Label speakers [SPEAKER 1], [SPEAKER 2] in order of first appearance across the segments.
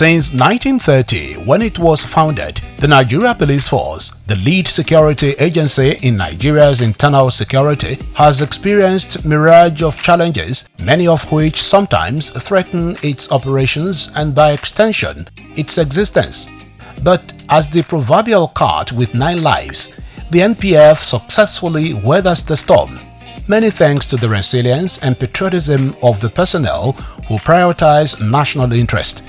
[SPEAKER 1] Since 1930, when it was founded, the Nigeria Police Force, the lead security agency in Nigeria's internal security, has experienced a mirage of challenges, many of which sometimes threaten its operations and by extension, its existence. But as the proverbial cat with 9 lives, the NPF successfully weathers the storm, many thanks to the resilience and patriotism of the personnel who prioritize national interest.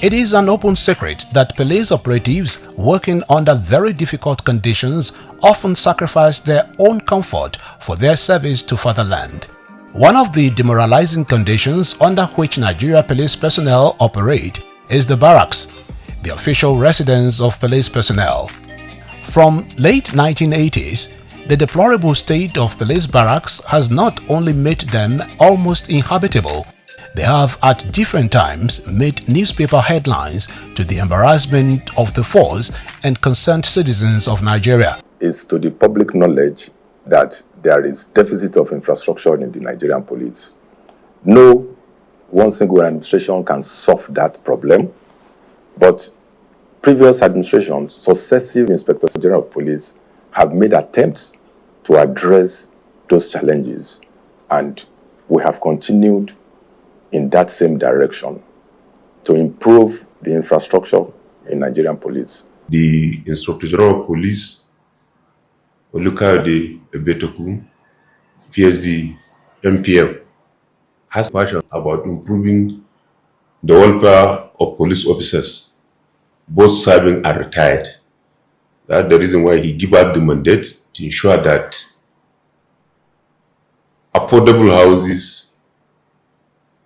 [SPEAKER 1] It is an open secret that police operatives working under very difficult conditions often sacrifice their own comfort for their service to fatherland. One of the demoralizing conditions under which Nigeria police personnel operate is the barracks, the official residence of police personnel. From late 1980s, the deplorable state of police barracks has not only made them almost inhabitable, they have at different times made newspaper headlines to the embarrassment of the force and concerned citizens of Nigeria.
[SPEAKER 2] It's to the public knowledge that there is deficit of infrastructure in the Nigerian police. No one single administration can solve that problem, but previous administrations, successive inspectors general of police have made attempts to address those challenges, and we have continued in that same direction to improve the infrastructure in Nigerian police.
[SPEAKER 3] The Inspector General of Police, Olukayode Egbetokun, PSD, MPM, has passion about improving the welfare of police officers, both serving and retired. That's the reason why he gave out the mandate to ensure that affordable houses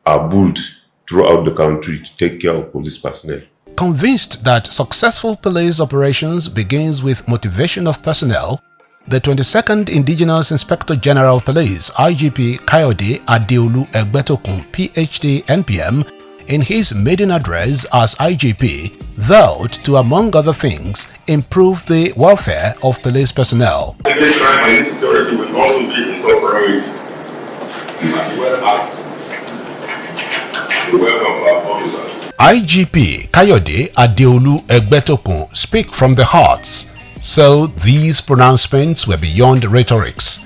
[SPEAKER 3] are built throughout the country to take care of police personnel.
[SPEAKER 1] Convinced that successful police operations begins with motivation of personnel, the 22nd Indigenous Inspector General of Police, IGP Kayode Adeolu Egbetokun, PhD, NPM, in his maiden address as IGP, vowed to, among other things, improve the welfare of police personnel.
[SPEAKER 4] This crime and insecurity will also be a top priority, as well as the welfare of our officers.
[SPEAKER 1] IGP Kayode Adeolu Egbetokun speak from the hearts, so these pronouncements were beyond rhetorics.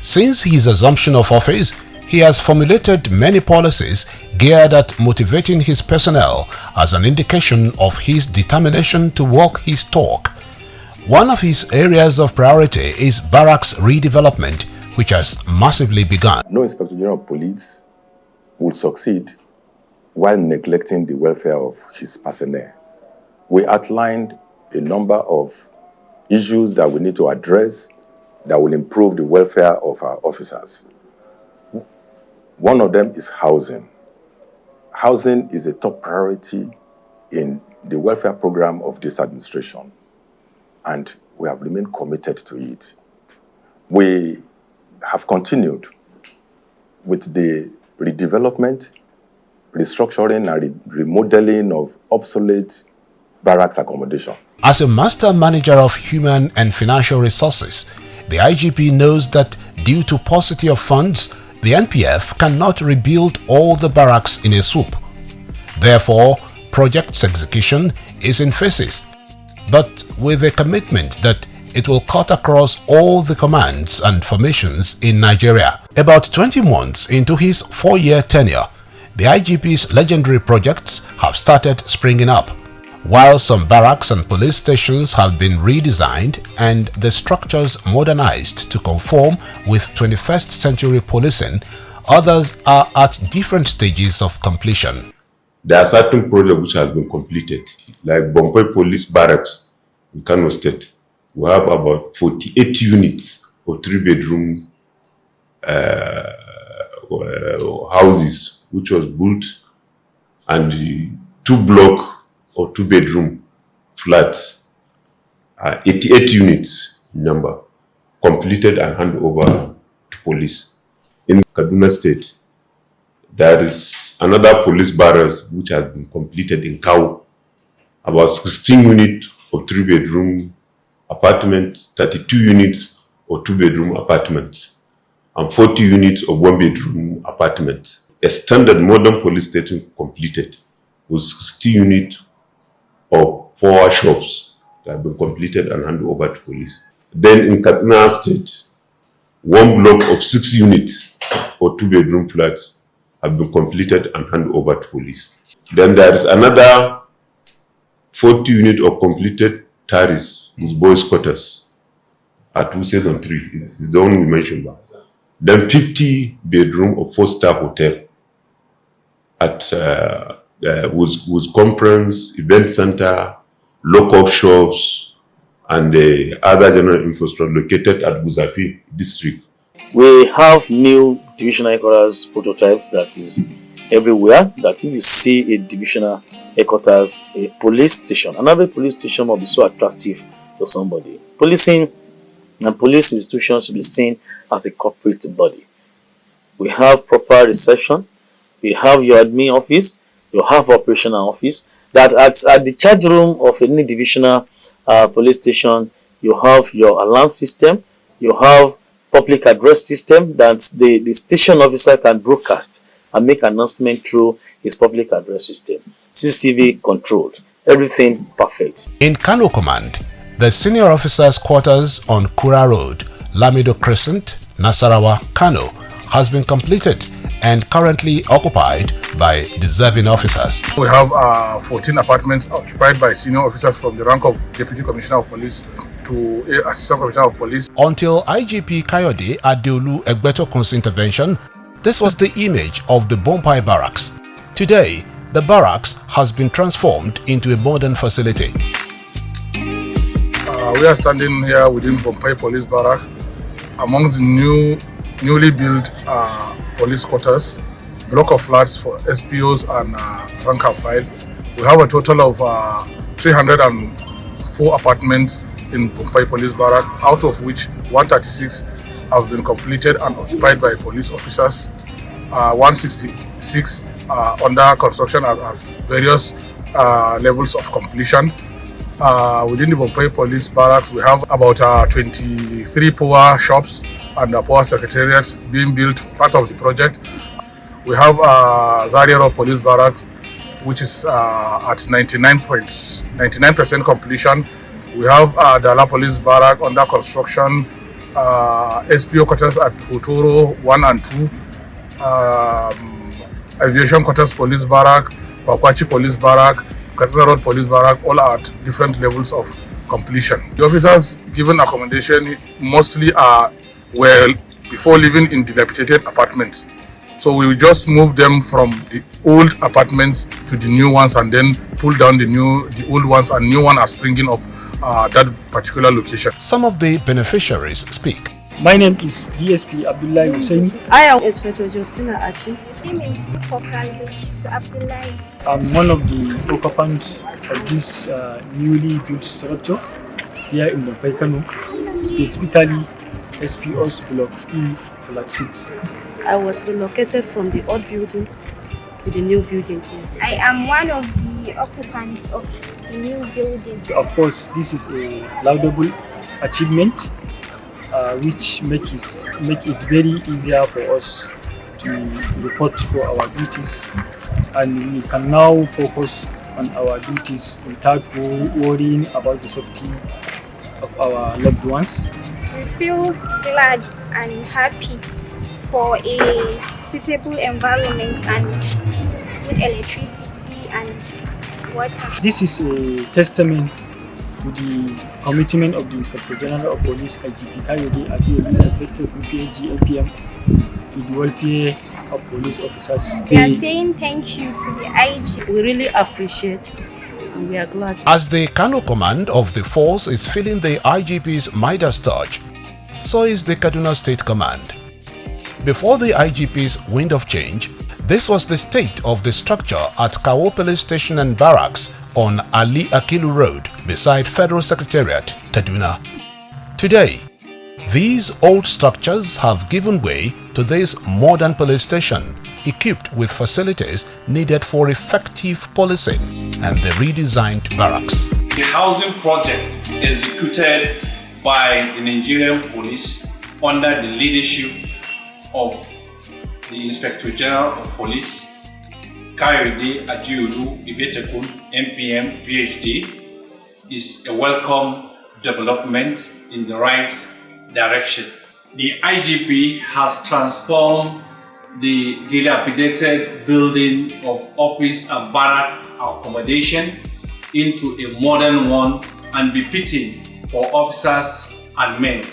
[SPEAKER 1] Since his assumption of office, he has formulated many policies geared at motivating his personnel as an indication of his determination to walk his talk. One of his areas of priority is barracks redevelopment, which has massively begun.
[SPEAKER 2] No Inspector General of Police will succeed while neglecting the welfare of his personnel. We outlined a number of issues that we need to address that will improve the welfare of our officers. One of them is housing. Housing is a top priority in the welfare program of this administration, and we have remained committed to it. We have continued with the redevelopment, restructuring and remodeling of obsolete barracks accommodation.
[SPEAKER 1] As a master manager of human and financial resources, the IGP knows that due to paucity of funds, the NPF cannot rebuild all the barracks in a swoop. Therefore, project's execution is in phases, but with a commitment that it will cut across all the commands and formations in Nigeria. About 20 months into his 4-year tenure, the IGP's legendary projects have started springing up. While some barracks and police stations have been redesigned and the structures modernized to conform with 21st century policing, others are at different stages of completion.
[SPEAKER 3] There are certain projects which have been completed, like Bompay Police Barracks in Kano State. We have about 48 units or 3-bedroom houses, which was built, and 2-block or 2-bedroom flats, 88 units number, completed and handed over to police. In Kaduna State, there is another police barracks which has been completed in Kawu, about 16 units of 3-bedroom apartments, 32 units of 2-bedroom apartments, and 40 units of 1-bedroom apartments. A standard modern police station completed with 60 units 4 shops that have been completed and handed over to police. Then in Katsina State, 1 block of 6 units or 2-bedroom flats have been completed and handed over to police. Then there is another 40 units of completed terrace with boys' quarters at 273. It's the one we mentioned. Then 50 bedroom of 4-star hotel at with conference, event center, local shops, and other general infrastructure located at Buzafi district.
[SPEAKER 5] We have new divisional headquarters prototypes that is everywhere. That if you see a divisional headquarters, a police station, another police station will be so attractive to somebody. Policing and police institutions should be seen as a corporate body. We have proper reception. We have your admin office. You have operational office. That at the charge room of any divisional police station, you have your alarm system. You have public address system that the station officer can broadcast and make announcement through his public address system. CCTV controlled. Everything perfect.
[SPEAKER 1] In Kano Command, the senior officers' quarters on Kura Road, Lamido Crescent, Nasarawa, Kano, has been completed and currently occupied by deserving officers.
[SPEAKER 6] We have 14 apartments occupied by senior officers from the rank of Deputy Commissioner of Police to Assistant Commissioner of Police.
[SPEAKER 1] Until IGP Kayode Adeolu Egbetokun's intervention, this was the image of the Bompai Barracks. Today, the barracks has been transformed into a modern facility.
[SPEAKER 6] We are standing here within Bompai Police Barrack among the newly built police quarters, block of flats for SPOs and rank and file. We have a total of 304 apartments in Bompai Police Barrack, out of which 136 have been completed and occupied by police officers. 166 under construction at various levels of completion. Within the Bompai Police Barracks, we have about 23 power shops and a power secretariat being built, part of the project. We have Zaria Road Police Barracks, which is at 99% completion. We have Dala Police Barrack under construction, SPO quarters at Hutoro 1 and 2, Aviation Quarters Police Barrack, Pakwachi Police Barrack, Katsina Road Police Barrack, all at different levels of completion. The officers given accommodation mostly are before living in dilapidated apartments. So we will just move them from the old apartments to the new ones and then pull down the old ones, and new ones are springing up that particular location.
[SPEAKER 1] Some of the beneficiaries speak.
[SPEAKER 7] My name is DSP Abdullah Hussein.
[SPEAKER 8] I am Inspector Justina Achi.
[SPEAKER 9] My name is Corporal Abdullah.
[SPEAKER 7] I'm one of the occupants of this newly built structure here in Bompai, Kano, specifically SPO's Block E, Flat 6.
[SPEAKER 8] I was relocated from the old building to the new building here.
[SPEAKER 9] I am one of the occupants of the new building.
[SPEAKER 7] Of course, this is a laudable achievement which make it very easier for us to report for our duties, and we can now focus on our duties without worrying about the safety of our loved ones.
[SPEAKER 9] We feel glad and happy for a suitable environment and good electricity and water.
[SPEAKER 7] This is a testament to the commitment of the Inspector General of Police, IGP Kayode Adeolu Egbetokun PAG MPM, to the welfare of police officers.
[SPEAKER 9] We are saying thank you to the IG.
[SPEAKER 8] We really appreciate and we are glad.
[SPEAKER 1] As the Kano Command of the force is feeling the IGP's Midas touch, so is the Kaduna State Command. Before the IGP's wind of change, this was the state of the structure at Kawo Police Station and Barracks on Ali Akilu Road beside Federal Secretariat, Kaduna. Today, these old structures have given way to this modern police station equipped with facilities needed for effective policing and the redesigned barracks.
[SPEAKER 10] The housing project executed by the Nigerian police under the leadership of the Inspector General of Police, Kayode Adeolu Egbetokun, MPM, PhD, is a welcome development in the right direction. The IGP has transformed the dilapidated building of office and barrack accommodation into a modern one and befitting for officers and men.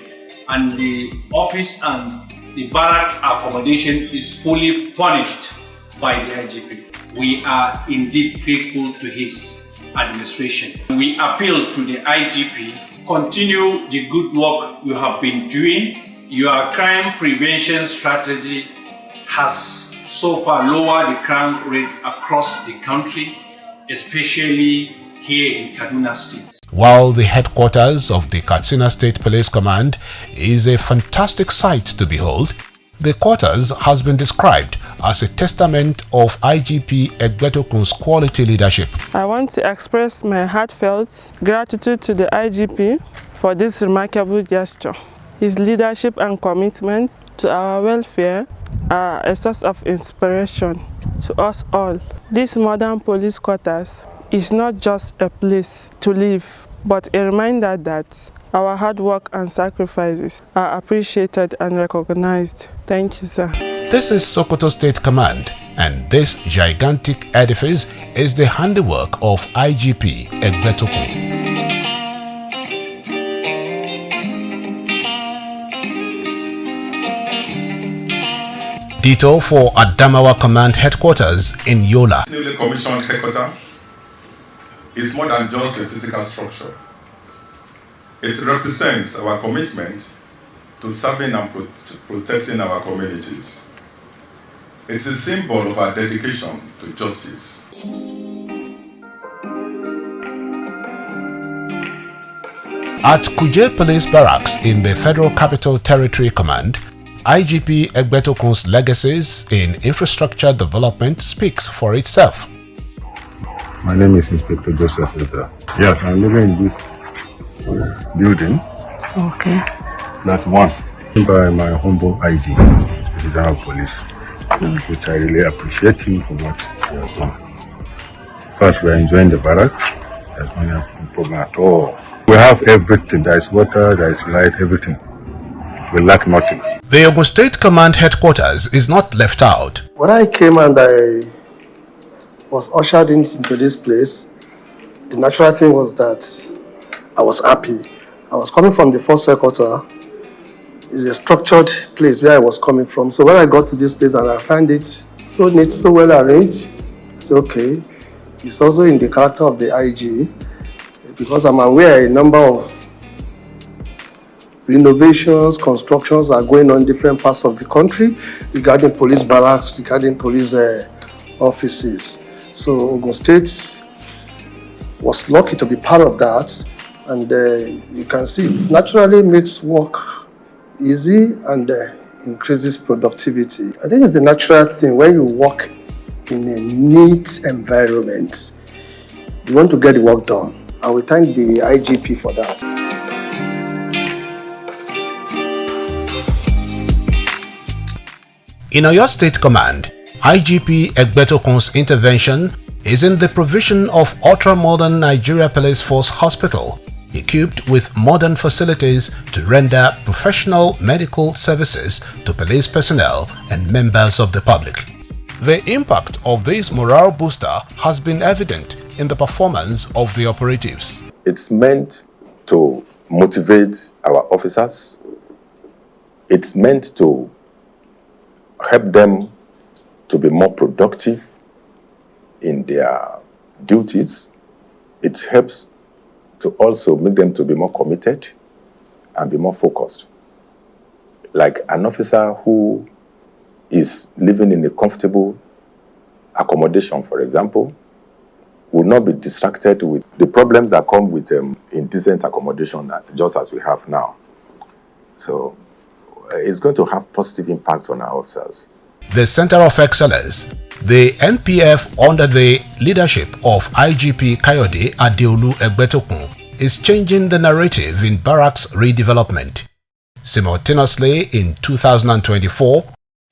[SPEAKER 10] And the office and the barrack accommodation is fully furnished by the IGP. We are indeed grateful to his administration. We appeal to the IGP, continue the good work you have been doing. Your crime prevention strategy has so far lowered the crime rate across the country, especially here in Kaduna State.
[SPEAKER 1] While the headquarters of the Katsina State Police Command is a fantastic sight to behold, the quarters has been described as a testament of IGP Egbetokun's quality leadership.
[SPEAKER 11] I want to express my heartfelt gratitude to the IGP for this remarkable gesture. His leadership and commitment to our welfare are a source of inspiration to us all. This modern police quarters is not just a place to live, but a reminder that our hard work and sacrifices are appreciated and recognized. Thank you, sir.
[SPEAKER 1] This is Sokoto State Command, and this gigantic edifice is the handiwork of IGP Egbetokun. Ditto for Adamawa Command Headquarters in Yola.
[SPEAKER 12] Newly commissioned headquarters is more than just a physical structure. It represents our commitment to serving and protecting our communities. It's a symbol of our dedication to justice.
[SPEAKER 1] At Kuje Police Barracks in the Federal Capital Territory Command, IGP Egbetokun's legacies in infrastructure development speaks for itself.
[SPEAKER 13] My name is Inspector Joseph Luther. Yes, I'm living in this building.
[SPEAKER 11] Okay.
[SPEAKER 13] That's one. By my humble IG, the General Police, which I really appreciate him for what he has done. First, we are enjoying the barrack. There's no problem at all. We have everything. There is water, there is light, everything. We lack nothing.
[SPEAKER 1] The Ogun State Command Headquarters is not left out.
[SPEAKER 14] When I came and I was ushered into this place, the natural thing was that I was happy. I was coming from the first headquarters. It's a structured place where I was coming from. So when I got to this place and I found it so neat, so well arranged, it's okay. It's also in the character of the IG, because I'm aware a number of renovations, constructions are going on in different parts of the country regarding police barracks, regarding police offices. So Ogun State was lucky to be part of that, and you can see it naturally makes work easy and increases productivity. I think it's the natural thing when you work in a neat environment. You want to get the work done, and we thank the IGP for that.
[SPEAKER 1] In Oyo State Command, IGP Egbetokun's intervention is in the provision of ultra-modern Nigeria Police Force Hospital, equipped with modern facilities to render professional medical services to police personnel and members of the public. The impact of this morale booster has been evident in the performance of the operatives.
[SPEAKER 2] It's meant to motivate our officers. It's meant to help them to be more productive in their duties. It helps to also make them to be more committed and be more focused. Like an officer who is living in a comfortable accommodation, for example, will not be distracted with the problems that come with indecent accommodation, just as we have now. So it's going to have positive impact on our officers.
[SPEAKER 1] The Center of Excellence, the NPF under the leadership of IGP Kayode Adeolu Egbetokun, is changing the narrative in barracks redevelopment. Simultaneously, in 2024,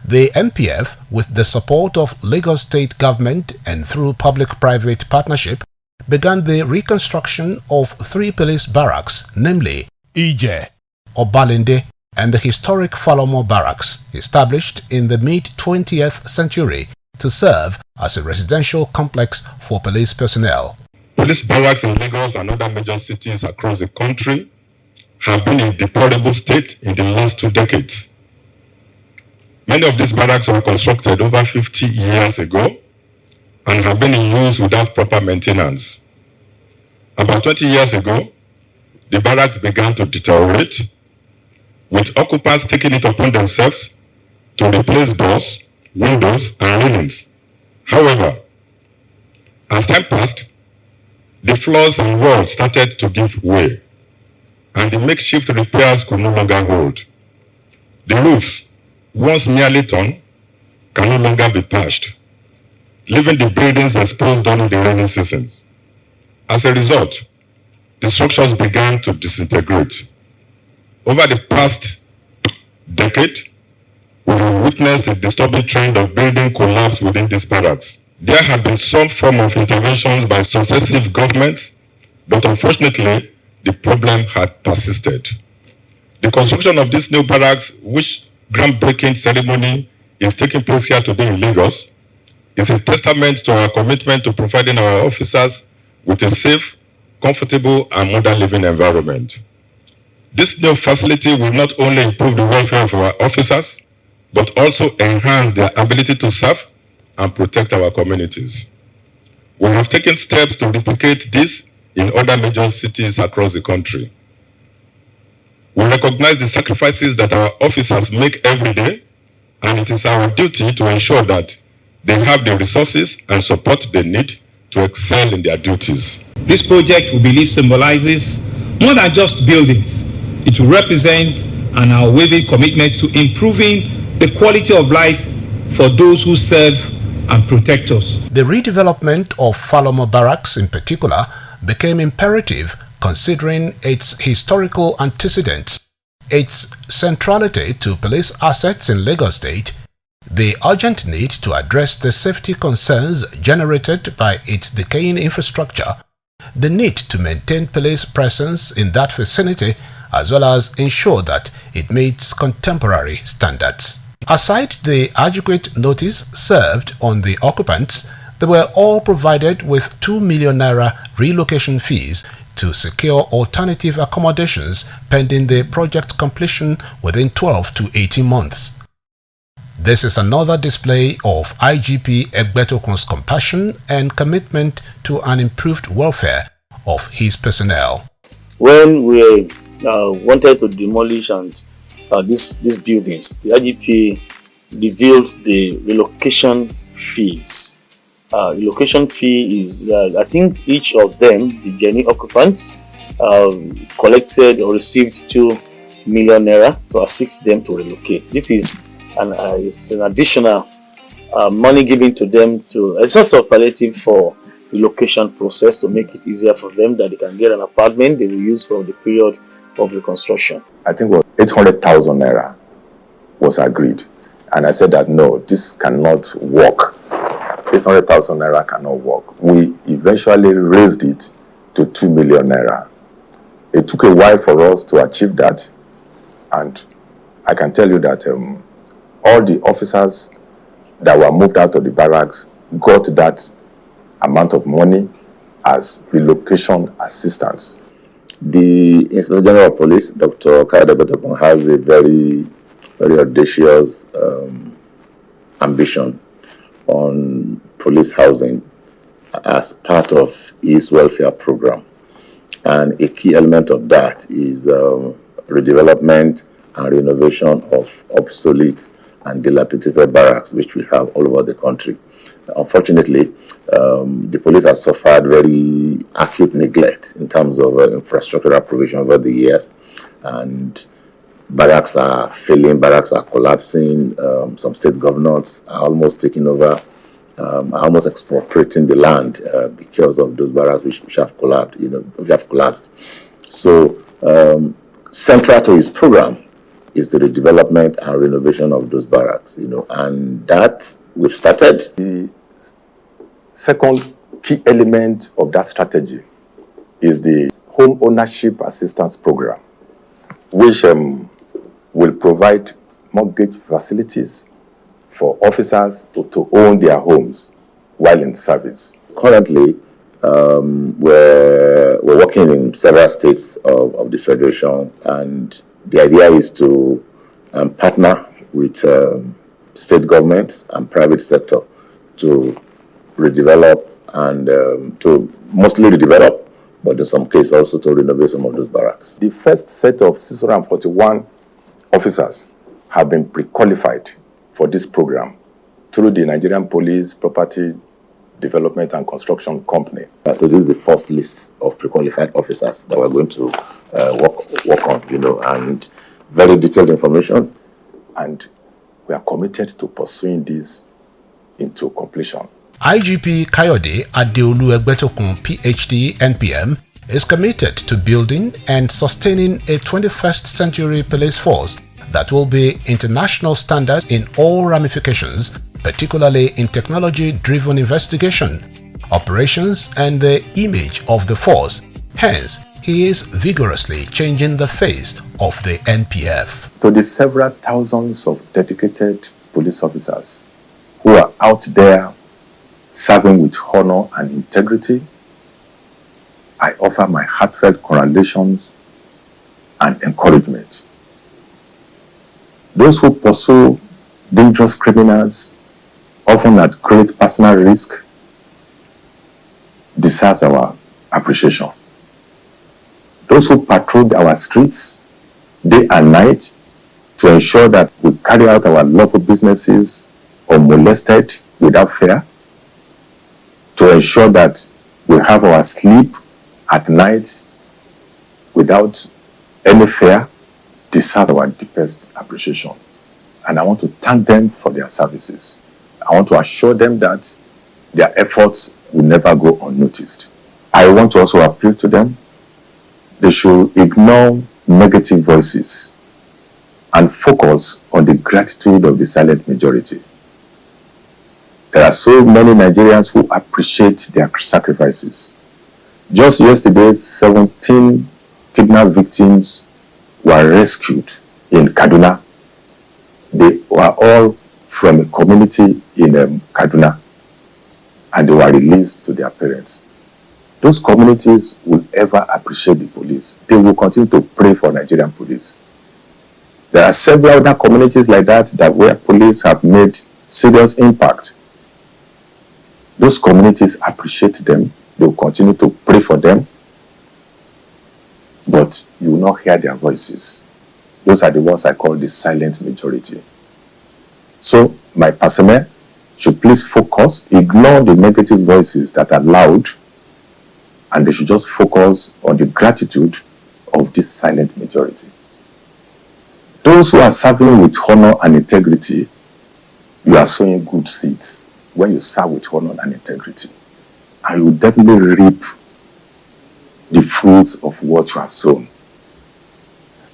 [SPEAKER 1] the NPF, with the support of Lagos State Government and through public-private partnership, began the reconstruction of 3 police barracks, namely Ije, Obalende, and the historic Falomo Barracks, established in the mid-20th century to serve as a residential complex for police personnel.
[SPEAKER 12] Police barracks in Lagos and other major cities across the country have been in deplorable state in the last 2 decades. Many of these barracks were constructed over 50 years ago and have been in use without proper maintenance. About 20 years ago, the barracks began to deteriorate, with occupants taking it upon themselves to replace doors, windows, and railings. However, as time passed, the floors and walls started to give way, and the makeshift repairs could no longer hold. The roofs, once merely torn, can no longer be patched, leaving the buildings exposed during the rainy season. As a result, the structures began to disintegrate. Over the past decade, we have witnessed a disturbing trend of building collapse within these barracks. There have been some form of interventions by successive governments, but unfortunately, the problem had persisted. The construction of these new barracks, which groundbreaking ceremony is taking place here today in Lagos, is a testament to our commitment to providing our officers with a safe, comfortable, and modern living environment. This new facility will not only improve the welfare of our officers, but also enhance their ability to serve and protect our communities. We have taken steps to replicate this in other major cities across the country. We recognize the sacrifices that our officers make every day, and it is our duty to ensure that they have the resources and support they need to excel in their duties.
[SPEAKER 15] This project, we believe, symbolizes more than just buildings. It will represent an unwavering commitment to improving the quality of life for those who serve and protect us.
[SPEAKER 1] The redevelopment of Falomo Barracks in particular became imperative considering its historical antecedents, its centrality to police assets in Lagos State, the urgent need to address the safety concerns generated by its decaying infrastructure, the need to maintain police presence in that vicinity, as well as ensure that it meets contemporary standards. Aside the adequate notice served on the occupants, they were all provided with 2 million naira relocation fees to secure alternative accommodations pending the project completion within 12 to 18 months. This is another display of IGP Egbetokun's compassion and commitment to an improved welfare of his personnel.
[SPEAKER 5] When we wanted to demolish these buildings, the IGP revealed the relocation fees. Relocation fee is, I think each of them, the genuine occupants, collected or received 2 million naira to assist them to relocate. This is an additional money given to them to a sort of palliative for relocation process to make it easier for them that they can get an apartment they will use for the period of reconstruction.
[SPEAKER 2] I think 800,000 naira was agreed. And I said that no, this cannot work. 800,000 naira cannot work. We eventually raised it to 2 million naira. It took a while for us to achieve that. And I can tell you that all the officers that were moved out of the barracks got that amount of money as relocation assistance.
[SPEAKER 16] The Inspector General of Police, Dr. Egbetokun, has a very, very audacious ambition on police housing as part of his welfare program. And a key element of that is redevelopment and renovation of obsolete and dilapidated barracks, which we have all over the country. Unfortunately, the police have suffered very acute neglect in terms of infrastructural provision over the years, and barracks are failing, barracks are collapsing. Some state governors are almost taking over, almost expropriating the land because of those barracks which have collapsed. So, central to his program is the redevelopment and renovation of those barracks, and that we've started.
[SPEAKER 2] The second key element of that strategy is the Home Ownership Assistance Program, which will provide mortgage facilities for officers to own their homes while in service.
[SPEAKER 16] Currently, we're working in several states of the Federation, and the idea is to partner with state governments and private sector to redevelop and to mostly redevelop, but in some cases also to renovate some of those barracks.
[SPEAKER 2] The first set of 641 officers have been pre-qualified for this program through the Nigerian Police Property Development and Construction Company.
[SPEAKER 16] So this is the first list of pre-qualified officers that we're going to work on, and very detailed information.
[SPEAKER 2] And we are committed to pursuing this into completion.
[SPEAKER 1] IGP Kayode Adeolu Egbetokun, PhD, NPM, is committed to building and sustaining a 21st century police force that will be international standards in all ramifications, particularly in technology-driven investigation, operations, and the image of the force. Hence, he is vigorously changing the face of the NPF.
[SPEAKER 2] To the several thousands of dedicated police officers who are out there serving with honor and integrity, I offer my heartfelt congratulations and encouragement. Those who pursue dangerous criminals, often at great personal risk, deserve our appreciation. Those who patrol our streets day and night to ensure that we carry out our lawful businesses unmolested without fear, to ensure that we have our sleep at night without any fear, deserve our deepest appreciation. And I want to thank them for their services. I want to assure them that their efforts will never go unnoticed. I want to also appeal to them. They should ignore negative voices and focus on the gratitude of the silent majority. There are so many Nigerians who appreciate their sacrifices. Just yesterday, 17 kidnapped victims were rescued in Kaduna. They were all from a community in Kaduna, and they were released to their parents. Those communities will ever appreciate the police. They will continue to pray for Nigerian police. There are several other communities like that where police have made serious impact. Those communities appreciate them. They will continue to pray for them. But you will not hear their voices. Those are the ones I call the silent majority. So my personnel should please focus, ignore the negative voices that are loud, and they should just focus on the gratitude of this silent majority. Those who are serving with honor and integrity, you are sowing good seeds when you serve with honor and integrity. And you will definitely reap the fruits of what you have sown.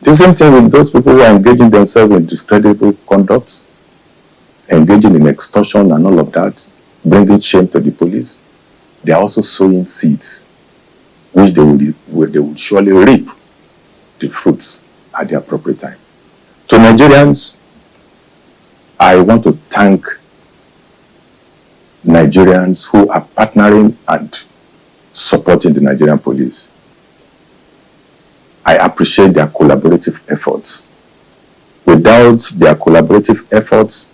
[SPEAKER 2] The same thing with those people who are engaging themselves in discreditable conduct, engaging in extortion and all of that, bringing shame to the police. They are also sowing seeds, which they will surely reap the fruits at the appropriate time. To Nigerians, I want to thank Nigerians who are partnering and supporting the Nigerian police. I appreciate their collaborative efforts. Without their collaborative efforts,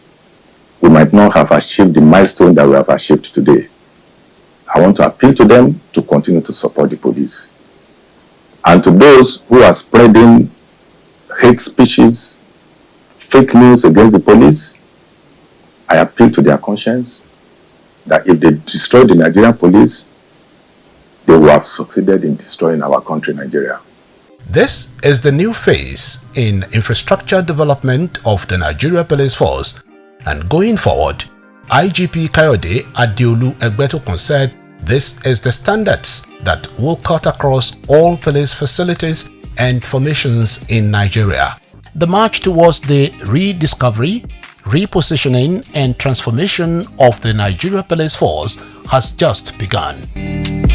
[SPEAKER 2] we might not have achieved the milestone that we have achieved today. I want to appeal to them to continue to support the police. And to those who are spreading hate speeches, fake news against the police, I appeal to their conscience that if they destroy the Nigerian police, they will have succeeded in destroying our country, Nigeria.
[SPEAKER 1] This is the new phase in infrastructure development of the Nigeria Police Force, and going forward, IGP Kayode Adeolu Egbetokun said this is the standards that will cut across all police facilities and formations in Nigeria. The march towards the rediscovery, repositioning and transformation of the Nigeria Police Force has just begun.